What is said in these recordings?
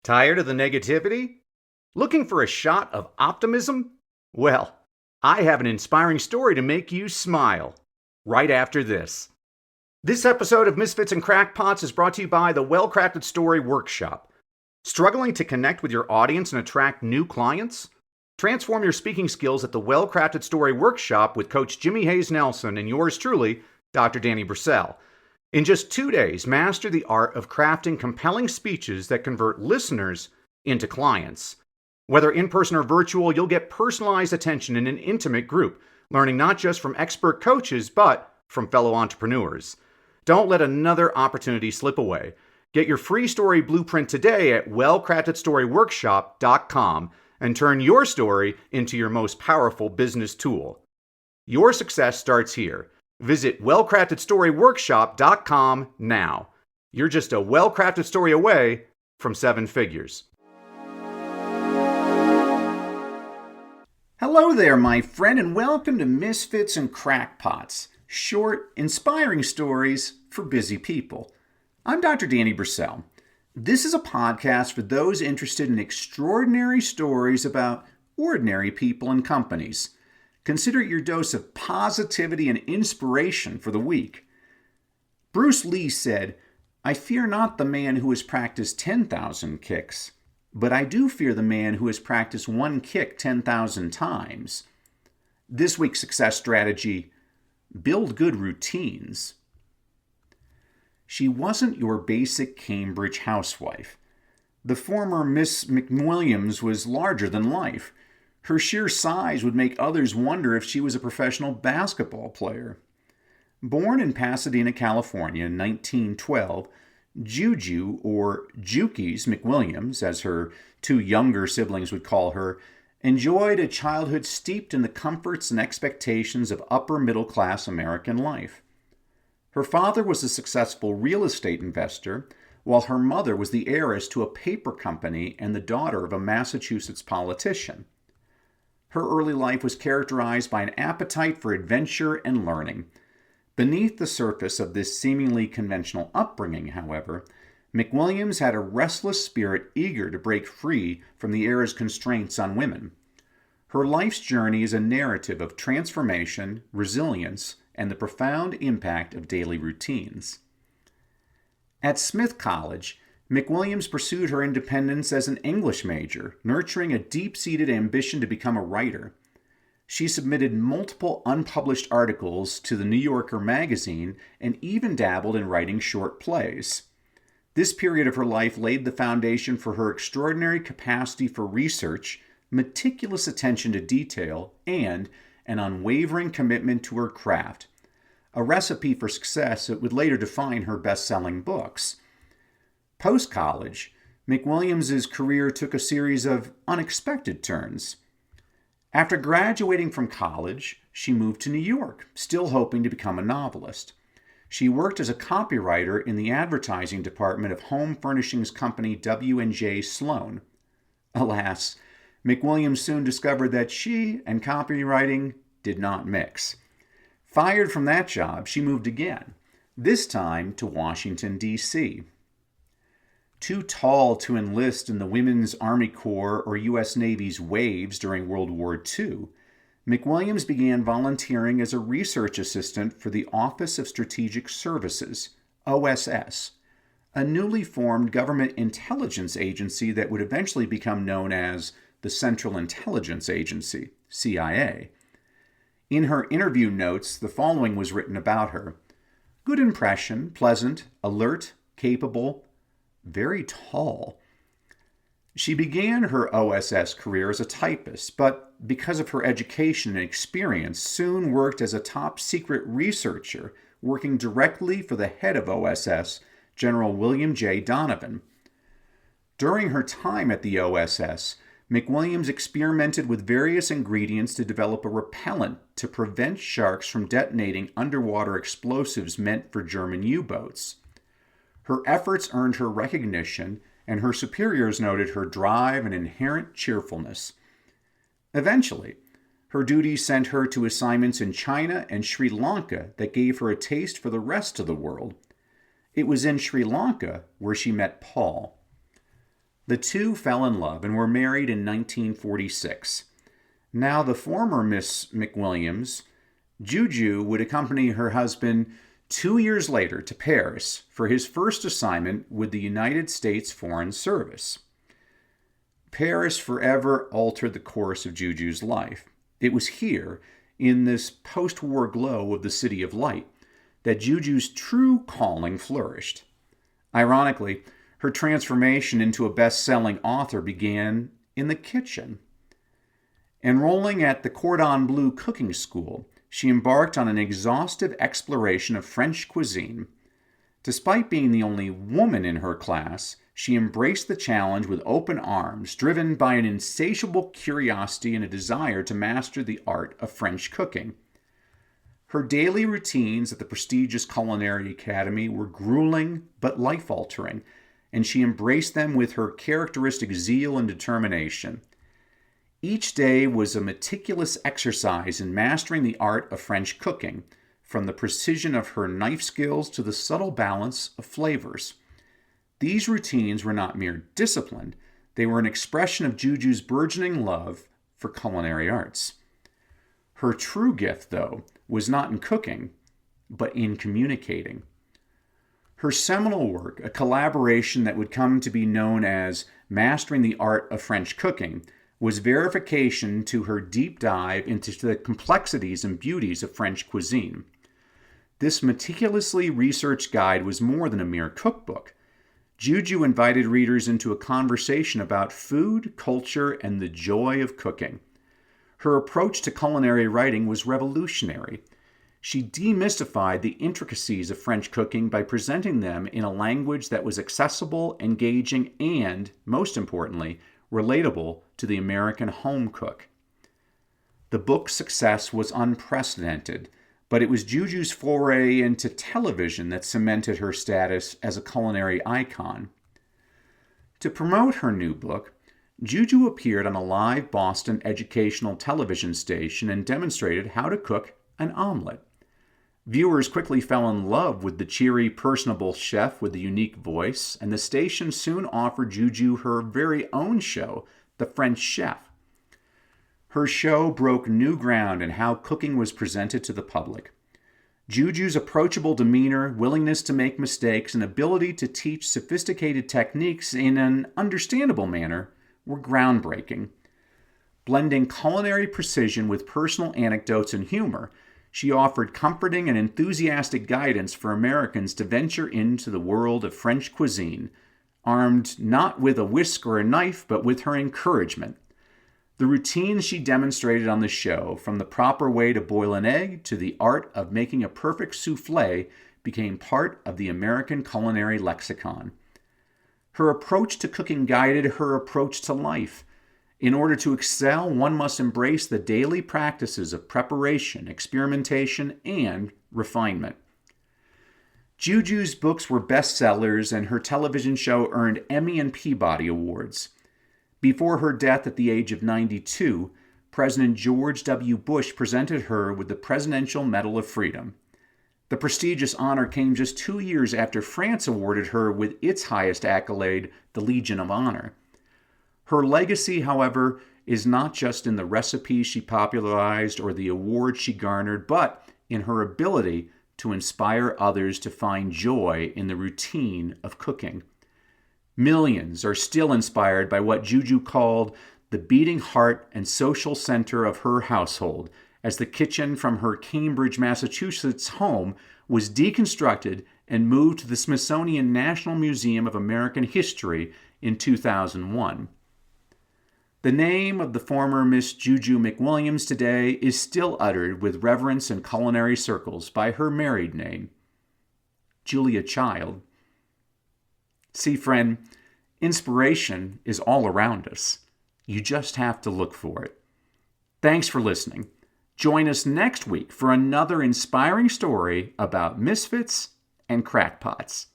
Tired of the negativity? Looking for a shot of optimism? Well, I have an inspiring story to make you smile right after this. This episode of Misfits and Crackpots is brought to you by the Well-Crafted Story Workshop. Struggling to connect with your audience and attract new clients? Transform your speaking skills at the Well-Crafted Story Workshop with Coach Jimmy Hayes Nelson and yours truly, Dr. Danny Brissell. In just 2 days, master the art of crafting compelling speeches that convert listeners into clients. Whether in-person or virtual, you'll get personalized attention in an intimate group, learning not just from expert coaches, but from fellow entrepreneurs. Don't let another opportunity slip away. Get your free story blueprint today at wellcraftedstoryworkshop.com and turn your story into your most powerful business tool. Your success starts here. Visit wellcraftedstoryworkshop.com now. You're just a well-crafted story away from 7 figures. Hello there, my friend, and welcome to Misfits and Crackpots, short, inspiring stories for busy people. I'm Dr. Danny Brissell. This is a podcast for those interested in extraordinary stories about ordinary people and companies. Consider it your dose of positivity and inspiration for the week. Bruce Lee said, "I fear not the man who has practiced 10,000 kicks, but I do fear the man who has practiced one kick 10,000 times." This week's success strategy: build good routines. She wasn't your basic Cambridge housewife. The former Miss McWilliams was larger than life. Her sheer size would make others wonder if she was a professional basketball player. Born in Pasadena, California in 1912, Juju, or Jukies McWilliams, as her 2 younger siblings would call her, enjoyed a childhood steeped in the comforts and expectations of upper-middle-class American life. Her father was a successful real estate investor, while her mother was the heiress to a paper company and the daughter of a Massachusetts politician. Her early life was characterized by an appetite for adventure and learning. Beneath the surface of this seemingly conventional upbringing, however, McWilliams had a restless spirit eager to break free from the era's constraints on women. Her life's journey is a narrative of transformation, resilience, and the profound impact of daily routines. At Smith College, McWilliams pursued her independence as an English major, nurturing a deep-seated ambition to become a writer. She submitted multiple unpublished articles to the New Yorker magazine and even dabbled in writing short plays. This period of her life laid the foundation for her extraordinary capacity for research, meticulous attention to detail, and an unwavering commitment to her craft, a recipe for success that would later define her best-selling books. Post-college, McWilliams' career took a series of unexpected turns. After graduating from college, she moved to New York, still hoping to become a novelist. She worked as a copywriter in the advertising department of home furnishings company W&J Sloan. Alas, McWilliams soon discovered that she and copywriting did not mix. Fired from that job, she moved again, this time to Washington, D.C. Too tall to enlist in the Women's Army Corps or U.S. Navy's Waves during World War II, McWilliams began volunteering as a research assistant for the Office of Strategic Services, OSS, a newly formed government intelligence agency that would eventually become known as the Central Intelligence Agency, CIA. In her interview notes, the following was written about her: good impression, pleasant, alert, capable, very tall. She began her OSS career as a typist, but because of her education and experience, soon worked as a top-secret researcher, working directly for the head of OSS, General William J. Donovan. During her time at the OSS, McWilliams experimented with various ingredients to develop a repellent to prevent sharks from detonating underwater explosives meant for German U-boats. Her efforts earned her recognition, and her superiors noted her drive and inherent cheerfulness. Eventually, her duties sent her to assignments in China and Sri Lanka that gave her a taste for the rest of the world. It was in Sri Lanka where she met Paul. The two fell in love and were married in 1946. Now, the former Miss McWilliams, Juju, would accompany her husband 2 years later to Paris for his first assignment with the United States Foreign Service. Paris forever altered the course of Juju's life. It was here, in this post-war glow of the City of Light, that Juju's true calling flourished. Ironically, her transformation into a best-selling author began in the kitchen. Enrolling at the Cordon Bleu cooking school, she embarked on an exhaustive exploration of French cuisine. Despite being the only woman in her class, she embraced the challenge with open arms, driven by an insatiable curiosity and a desire to master the art of French cooking. Her daily routines at the prestigious Culinary Academy were grueling but life-altering, and she embraced them with her characteristic zeal and determination. Each day was a meticulous exercise in mastering the art of French cooking, from the precision of her knife skills to the subtle balance of flavors. These routines were not mere discipline, they were an expression of Juju's burgeoning love for culinary arts. Her true gift, though, was not in cooking, but in communicating. Her seminal work, a collaboration that would come to be known as Mastering the Art of French Cooking, was verification to her deep dive into the complexities and beauties of French cuisine. This meticulously researched guide was more than a mere cookbook. Juju invited readers into a conversation about food, culture, and the joy of cooking. Her approach to culinary writing was revolutionary. She demystified the intricacies of French cooking by presenting them in a language that was accessible, engaging, and, most importantly, relatable to the American home cook. The book's success was unprecedented, but it was Juju's foray into television that cemented her status as a culinary icon. To promote her new book, Juju appeared on a live Boston educational television station and demonstrated how to cook an omelet. Viewers quickly fell in love with the cheery, personable chef with a unique voice, and the station soon offered Juju her very own show, The French Chef. Her show broke new ground in how cooking was presented to the public. Juju's approachable demeanor, willingness to make mistakes, and ability to teach sophisticated techniques in an understandable manner were groundbreaking. Blending culinary precision with personal anecdotes and humor, she offered comforting and enthusiastic guidance for Americans to venture into the world of French cuisine, armed not with a whisk or a knife, but with her encouragement. The routines she demonstrated on the show, from the proper way to boil an egg to the art of making a perfect soufflé, became part of the American culinary lexicon. Her approach to cooking guided her approach to life. In order to excel, one must embrace the daily practices of preparation, experimentation, and refinement. Juju's books were bestsellers, and her television show earned Emmy and Peabody Awards. Before her death at the age of 92, President George W. Bush presented her with the Presidential Medal of Freedom. The prestigious honor came just 2 years after France awarded her with its highest accolade, the Legion of Honor. Her legacy, however, is not just in the recipes she popularized or the awards she garnered, but in her ability to inspire others to find joy in the routine of cooking. Millions are still inspired by what Juju called the beating heart and social center of her household, as the kitchen from her Cambridge, Massachusetts home was deconstructed and moved to the Smithsonian National Museum of American History in 2001. The name of the former Miss Juju McWilliams today is still uttered with reverence in culinary circles by her married name, Julia Child. See, friend, inspiration is all around us. You just have to look for it. Thanks for listening. Join us next week for another inspiring story about misfits and crackpots.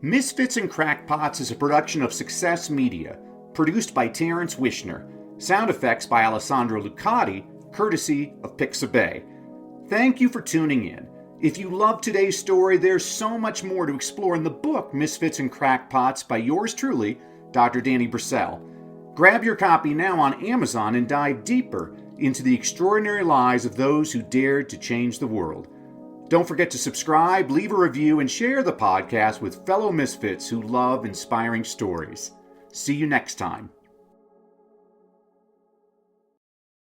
Misfits and Crackpots is a production of Success Media, produced by Terrence Wishner. Sound effects by Alessandro Lucati, courtesy of Pixabay. Thank you for tuning in. If you love today's story, there's so much more to explore in the book Misfits and Crackpots by yours truly, Dr. Danny Brissell. Grab your copy now on Amazon and dive deeper into the extraordinary lives of those who dared to change the world. Don't forget to subscribe, leave a review, and share the podcast with fellow misfits who love inspiring stories. See you next time.